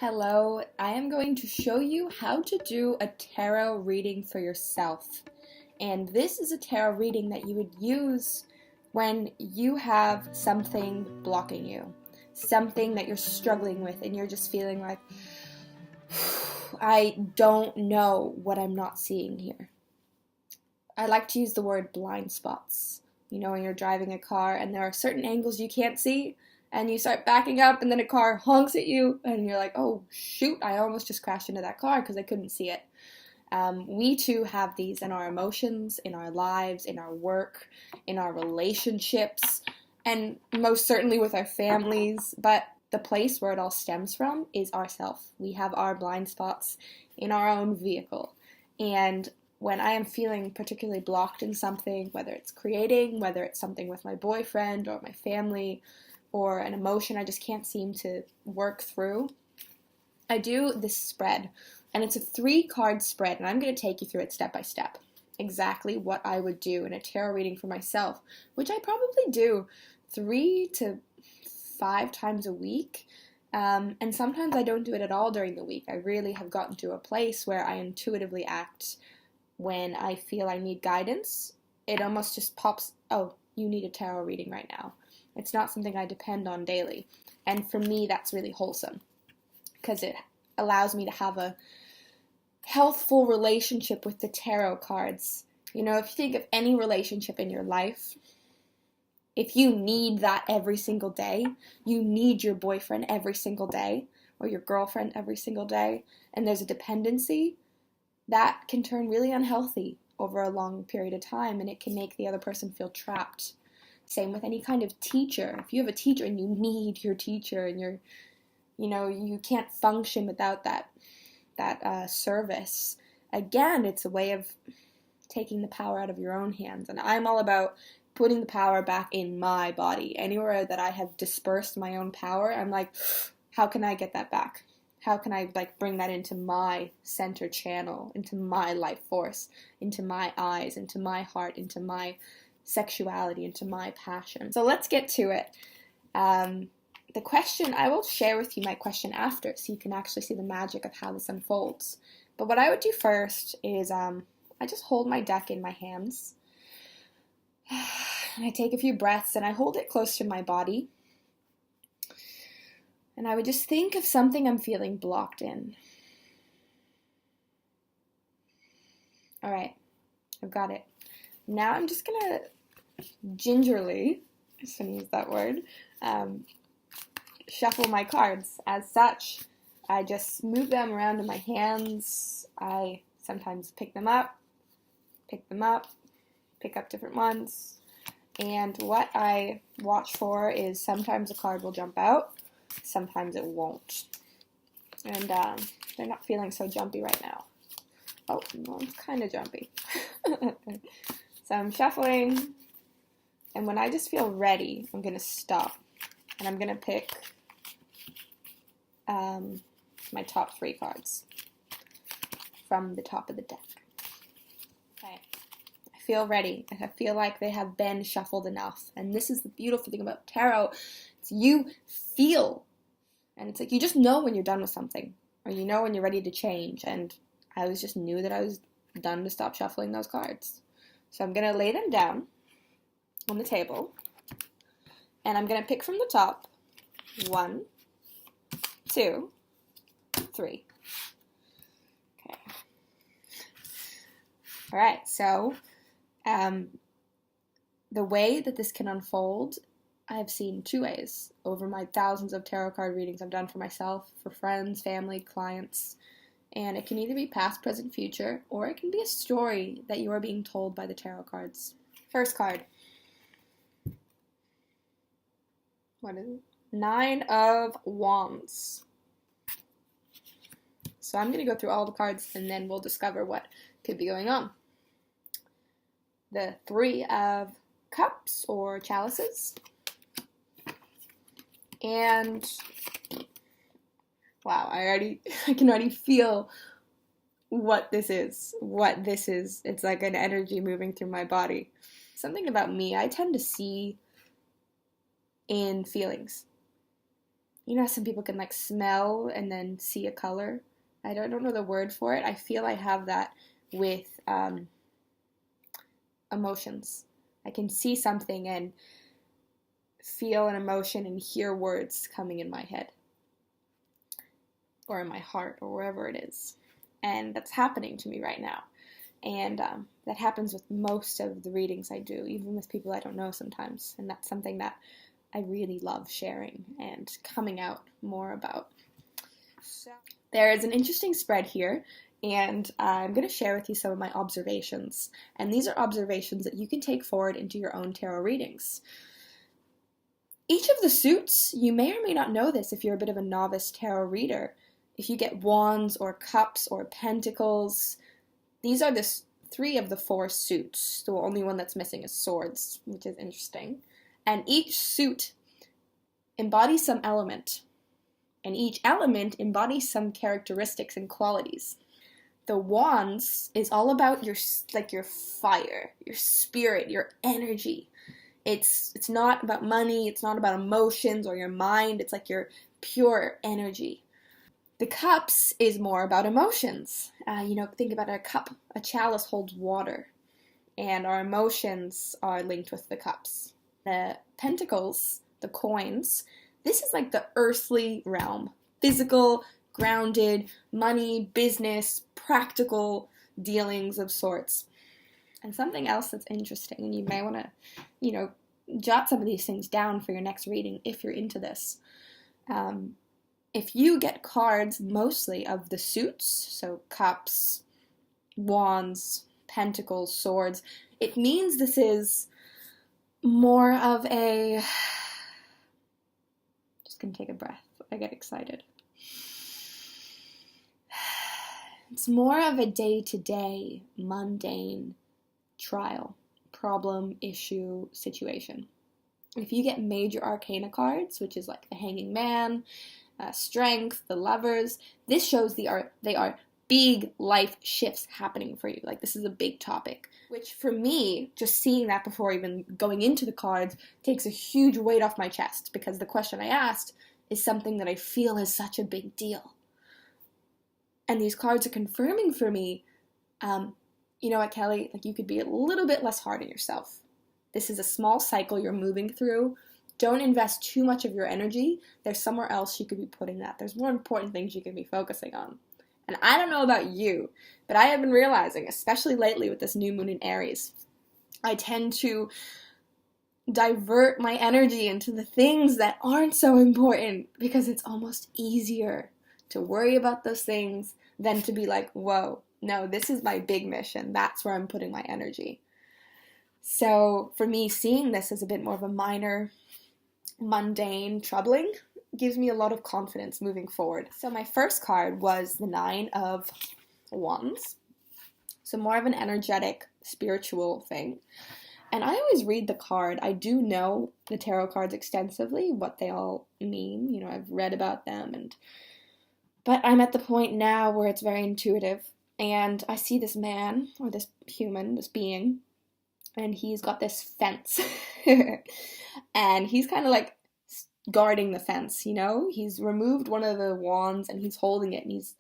Hello, I am going to show you how to do a tarot reading for yourself. And this is a tarot reading that you would use when you have something blocking you, something that you're struggling with, and you're just feeling like, I don't know what I'm not seeing here. I like to use the word blind spots. You know, when you're driving a car and there are certain angles you can't see, and you start backing up, and then a car honks at you, and you're like, oh, shoot, I almost just crashed into that car because I couldn't see it. We too have these in our emotions, in our lives, in our work, in our relationships, and most certainly with our families, but the place where it all stems from is ourself. We have our blind spots in our own vehicle, and when I am feeling particularly blocked in something, whether it's creating, whether it's something with my boyfriend or my family, or an emotion I just can't seem to work through, I do this spread. And it's a 3-card spread, and I'm going to take you through it step by step. Exactly what I would do in a tarot reading for myself, which I probably do 3 to 5 times a week. And sometimes I don't do it at all during the week. I really have gotten to a place where I intuitively act when I feel I need guidance. It almost just pops, oh, you need a tarot reading right now. It's not something I depend on daily. And for me, that's really wholesome because it allows me to have a healthful relationship with the tarot cards. You know, if you think of any relationship in your life, if you need that every single day, you need your boyfriend every single day or your girlfriend every single day, and there's a dependency, that can turn really unhealthy over a long period of time, and it can make the other person feel trapped. Same with any kind of teacher. If you have a teacher and you need your teacher and you can't function without that service, again, it's a way of taking the power out of your own hands. And I'm all about putting the power back in my body. Anywhere that I have dispersed my own power, I'm like, how can I get that back? How can I bring that into my center channel, into my life force, into my eyes, into my heart, into my sexuality, into my passion. So let's get to it. The question, I will share with you my question after so you can actually see the magic of how this unfolds. But what I would do first is I just hold my deck in my hands. And I take a few breaths and I hold it close to my body. And I would just think of something I'm feeling blocked in. All right, I've got it. Now I'm just going to gingerly, I'm just going to use that word, shuffle my cards. As such, I just move them around in my hands. I sometimes pick up different ones. And what I watch for is sometimes a card will jump out, sometimes it won't. And they're not feeling so jumpy right now. Oh, well, it's kind of jumpy. So I'm shuffling, and when I just feel ready, I'm going to stop, and I'm going to pick my top 3 cards from the top of the deck. Okay, I feel ready. I feel like they have been shuffled enough, and this is the beautiful thing about tarot. It's you feel, and it's like you just know when you're done with something, or you know when you're ready to change, and I just knew that I was done to stop shuffling those cards. So I'm going to lay them down on the table, and I'm going to pick from the top 1, 2, 3. Okay. All right, so the way that this can unfold, I've seen 2 ways over my thousands of tarot card readings I've done for myself, for friends, family, clients. And it can either be past, present, future, or it can be a story that you are being told by the tarot cards. First card. What is it? 9 of Wands. So I'm going to go through all the cards and then we'll discover what could be going on. The 3 of Cups or Chalices. And wow, I can already feel what this is. It's like an energy moving through my body. Something about me, I tend to see in feelings. you know, some people can like smell and then see a color. I don't know the word for it. I feel I have that with emotions. I can see something and feel an emotion and hear words coming in my head or in my heart or wherever it is. And that's happening to me right now. And that happens with most of the readings I do, even with people I don't know sometimes. And that's something that I really love sharing and coming out more about. So, there is an interesting spread here, and I'm going to share with you some of my observations. And these are observations that you can take forward into your own tarot readings. Each of the suits, you may or may not know this if you're a bit of a novice tarot reader. If you get wands or cups or pentacles, these are the 3 of the 4 suits. The only one that's missing is swords, which is interesting. And each suit embodies some element. And each element embodies some characteristics and qualities. The wands is all about your fire, your spirit, your energy. It's not about money, it's not about emotions or your mind, it's like your pure energy. The cups is more about emotions. Think about a cup. A chalice holds water, and our emotions are linked with the cups. The pentacles, the coins, this is like the earthly realm. Physical, grounded, money, business, practical dealings of sorts. And something else that's interesting, and you may want to, jot some of these things down for your next reading if you're into this. If you get cards mostly of the suits, so cups, wands, pentacles, swords, it means this is more of a... Just gonna take a breath. I get excited. It's more of a day-to-day, mundane trial, problem, issue, situation. If you get major arcana cards, which is like the Hanging Man, Strength, the Lovers, this shows they are big life shifts happening for you. Like, this is a big topic, which for me, just seeing that before even going into the cards takes a huge weight off my chest, because the question I asked is something that I feel is such a big deal. And these cards are confirming for me, you know what, Kelly, like, you could be a little bit less hard on yourself. This is a small cycle you're moving through. Don't invest too much of your energy. There's somewhere else you could be putting that. There's more important things you could be focusing on. And I don't know about you, but I have been realizing, especially lately with this new moon in Aries, I tend to divert my energy into the things that aren't so important, because it's almost easier to worry about those things than to be like, whoa, no, this is my big mission. That's where I'm putting my energy. So for me, seeing this as a bit more of a minor, mundane, troubling, gives me a lot of confidence moving forward. So my first card was the 9 of Wands. So more of an energetic, spiritual thing. And I always read the card. I do know the tarot cards extensively, what they all mean. You know, I've read about them, but I'm at the point now where it's very intuitive. And I see this man, or this human, this being, and he's got this fence. And he's kind of like guarding the fence, you know? He's removed one of the wands and he's holding it, and he's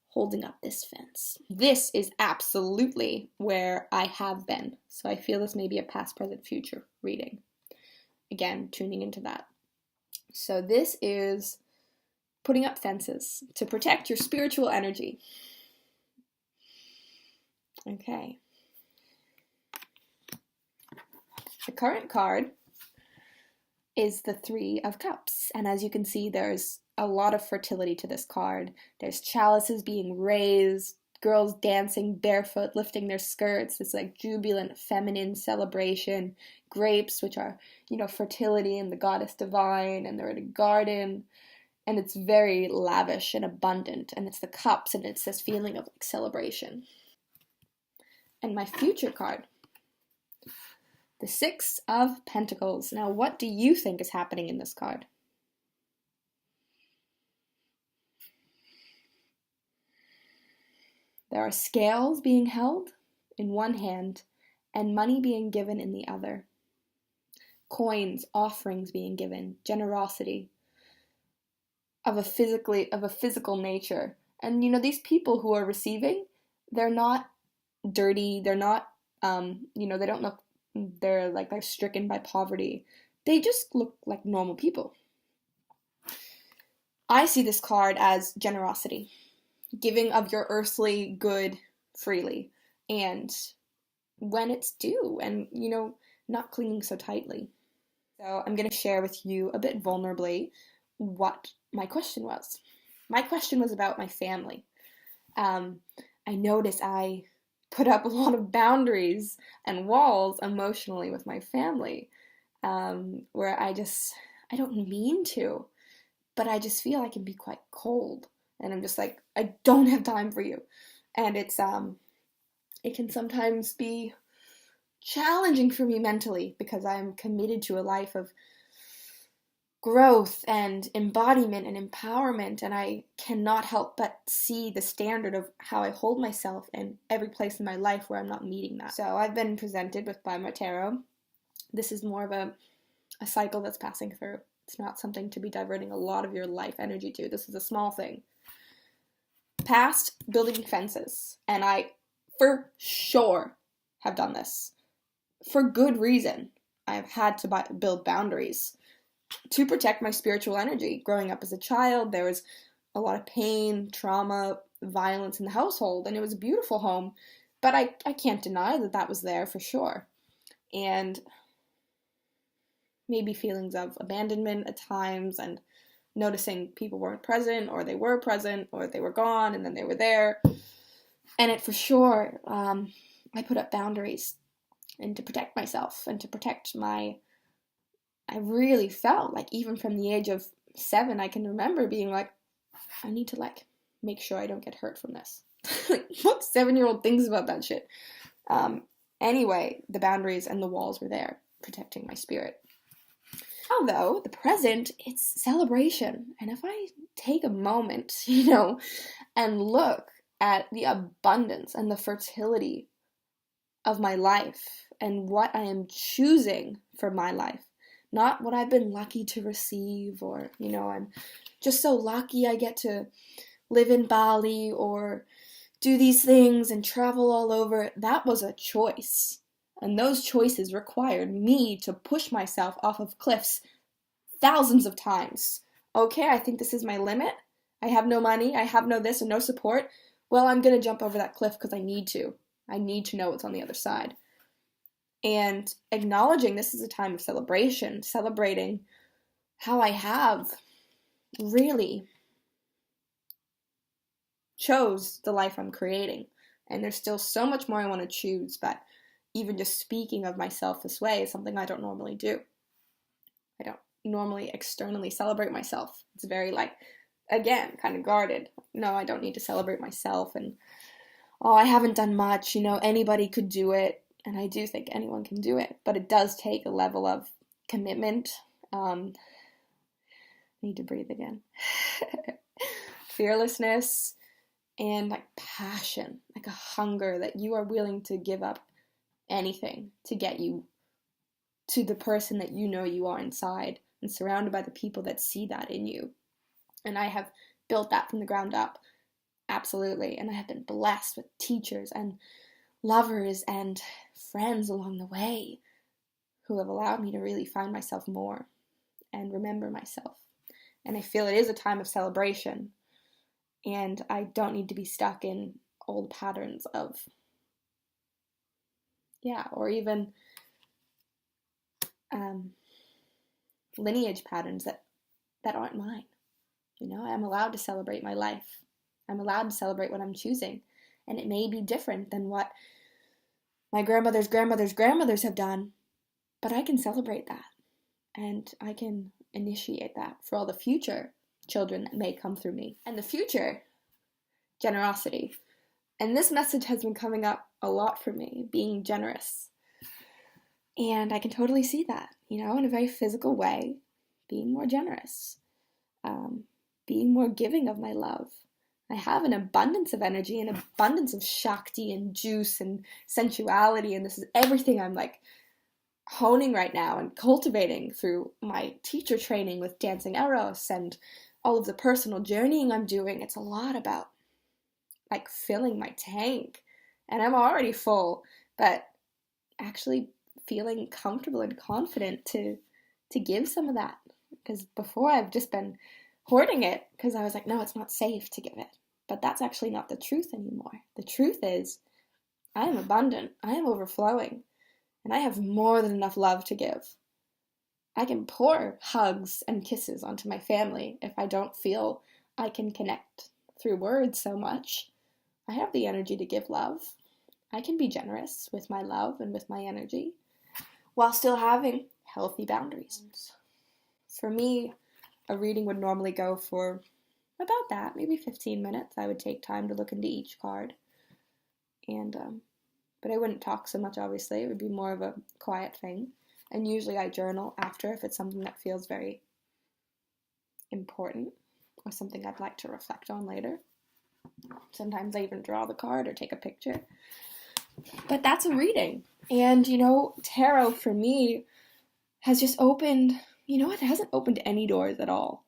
holding up this fence. This is absolutely where I have been. So I feel this may be a past, present, future reading. Again, tuning into that. So this is putting up fences to protect your spiritual energy. Okay. The current card is the 3 of Cups. And as you can see, there's a lot of fertility to this card. There's chalices being raised, girls dancing barefoot, lifting their skirts, this like jubilant feminine celebration, grapes, which are, you know, fertility and the goddess divine, and they're in a garden, and it's very lavish and abundant, and it's the cups, and it's this feeling of like celebration. And my future card, the 6 of Pentacles. Now, what do you think is happening in this card? There are scales being held in one hand and money being given in the other. Coins, offerings being given, generosity. of a physical nature. And these people who are receiving, they're not dirty, they're not they don't look, they're stricken by poverty. They just look like normal people. I see this card as generosity, giving of your earthly good freely, and when it's due, and not clinging so tightly. So I'm going to share with you a bit vulnerably what my question was. My question was about my family. I notice I put up a lot of boundaries and walls emotionally with my family, where I don't mean to, but I just feel I can be quite cold, and I'm just like, I don't have time for you. And it can sometimes be challenging for me mentally, because I'm committed to a life of growth and embodiment and empowerment, and I cannot help but see the standard of how I hold myself in every place in my life where I'm not meeting that. So I've been presented with by my tarot. This is more of a cycle that's passing through. It's not something to be diverting a lot of your life energy to. This is a small thing. Past, building fences, and I for sure have done this. For good reason. I've had to build boundaries to protect my spiritual energy. Growing up as a child, there was a lot of pain, trauma, violence in the household, and it was a beautiful home, but I can't deny that was there for sure. And maybe feelings of abandonment at times, and noticing people weren't present, or they were present, or they were gone, and then they were there. And it for sure, I put up boundaries, and to protect myself, and to protect I really felt like, even from the age of 7, I can remember being like, I need to make sure I don't get hurt from this. What 7-year-old thinks about that shit? Anyway, the boundaries and the walls were there, protecting my spirit. Although, the present, it's celebration. And if I take a moment, and look at the abundance and the fertility of my life, and what I am choosing for my life, not what I've been lucky to receive, or, I'm just so lucky I get to live in Bali, or do these things and travel all over. That was a choice. And those choices required me to push myself off of cliffs thousands of times. Okay, I think this is my limit. I have no money, I have no this and no support. Well, I'm going to jump over that cliff because I need to. I need to know what's on the other side. And acknowledging this is a time of celebration, celebrating how I have really chose the life I'm creating. And there's still so much more I want to choose, but even just speaking of myself this way is something I don't normally do. I don't normally externally celebrate myself. It's very again, kind of guarded. No, I don't need to celebrate myself, and I haven't done much, anybody could do it. And I do think anyone can do it, but it does take a level of commitment. Need to breathe again. Fearlessness, and passion, a hunger that you are willing to give up anything to get you to the person that you are inside, and surrounded by the people that see that in you. And I have built that from the ground up, absolutely. And I have been blessed with teachers and lovers and friends along the way who have allowed me to really find myself more and remember myself. And I feel it is a time of celebration, and I don't need to be stuck in old patterns of, or even lineage patterns that aren't mine. I'm allowed to celebrate my life. I'm allowed to celebrate what I'm choosing. And it may be different than what my grandmother's grandmothers have done, but I can celebrate that. And I can initiate that for all the future children that may come through me. And the future, generosity. And this message has been coming up a lot for me, being generous. And I can totally see that, in a very physical way, being more generous, being more giving of my love. I have an abundance of energy, an abundance of Shakti and juice and sensuality, and this is everything I'm honing right now and cultivating through my teacher training with Dancing Eros, and all of the personal journeying I'm doing, it's a lot about like filling my tank. And I'm already full, but actually feeling comfortable and confident to give some of that. Because before I've just been hoarding it because I was like, no, it's not safe to give it. But that's actually not the truth anymore. The truth is I am abundant, I am overflowing, and I have more than enough love to give. I can pour hugs and kisses onto my family if I don't feel I can connect through words so much. I have the energy to give love. I can be generous with my love and with my energy while still having healthy boundaries. For me, a reading would normally go for about that, maybe 15 minutes. I would take time to look into each card. And, but I wouldn't talk so much, obviously. It would be more of a quiet thing. And usually I journal after if it's something that feels very important or something I'd like to reflect on later. Sometimes I even draw the card or take a picture. But that's a reading. And, tarot for me has just opened, it hasn't opened any doors at all.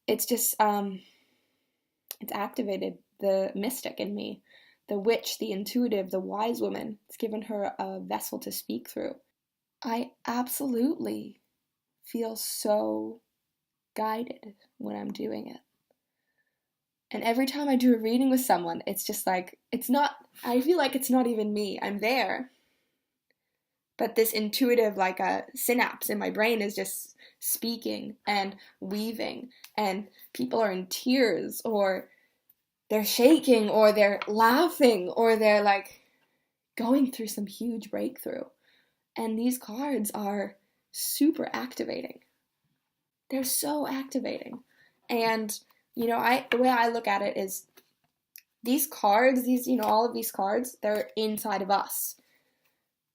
It's just, it's activated the mystic in me, the witch, the intuitive, the wise woman. It's given her a vessel to speak through. I absolutely feel so guided when I'm doing it. And every time I do a reading with someone, it's just like, I feel like it's not even me. I'm there. But this intuitive, like a synapse in my brain is just speaking and weaving. And people are in tears, or they're shaking, or they're laughing, or they're like going through some huge breakthrough. And these cards are super activating. They're so activating. And, the way I look at it is these cards, all of these cards, they're inside of us.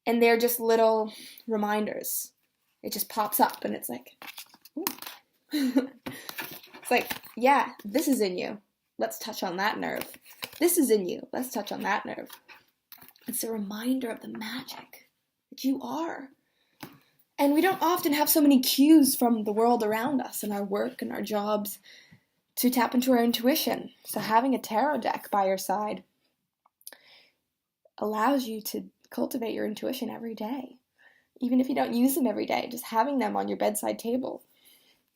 And they're just little reminders. It just pops up and it's like, it's like, yeah, this is in you. Let's touch on that nerve. This is in you. Let's touch on that nerve. It's a reminder of the magic that you are. And we don't often have so many cues from the world around us and our work and our jobs to tap into our intuition. So having a tarot deck by your side allows you to cultivate your intuition every day. Even if you don't use them every day, just having them on your bedside table.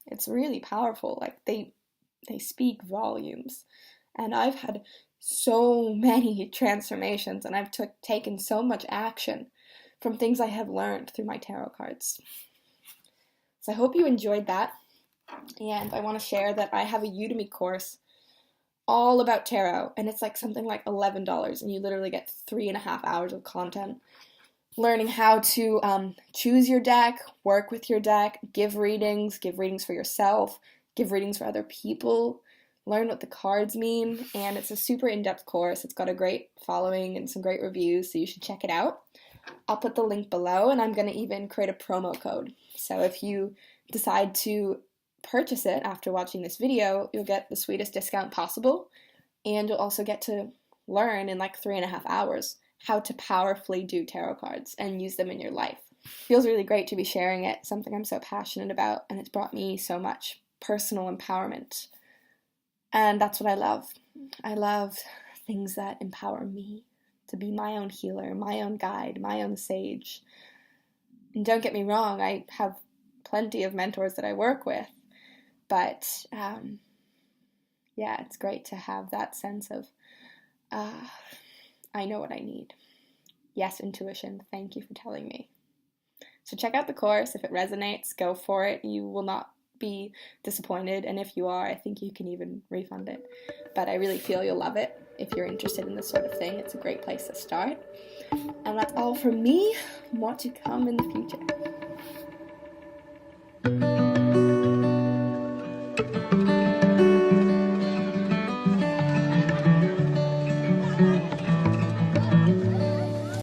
It's really powerful. Like they speak volumes. And I've had so many transformations, and I've taken so much action from things I have learned through my tarot cards. So I hope you enjoyed that. And I want to share that I have a Udemy course all about tarot, and it's like something like $11, and you literally get 3.5 hours of content, learning how to choose your deck, work with your deck, give readings for yourself, give readings for other people, learn what the cards mean, and it's a super in-depth course. It's got a great following and some great reviews, so you should check it out. I'll put the link below, and I'm going to even create a promo code. So if you decide to purchase it after watching this video, you'll get the sweetest discount possible, and you'll also get to learn in like 3.5 hours how to powerfully do tarot cards and use them in your life. It feels really great to be sharing it, something I'm so passionate about, and it's brought me so much personal empowerment. And that's what I love. I love things that empower me to be my own healer, my own guide, my own sage. And don't get me wrong, I have plenty of mentors that I work with, but it's great to have that sense of, I know what I need. Yes, intuition, thank you for telling me. So check out the course. If it resonates, go for it. You will not be disappointed, and if you are, I think you can even refund it. But I really feel you'll love it. If you're interested in this sort of thing, it's a great place to start. And that's all from me. More to come in the future.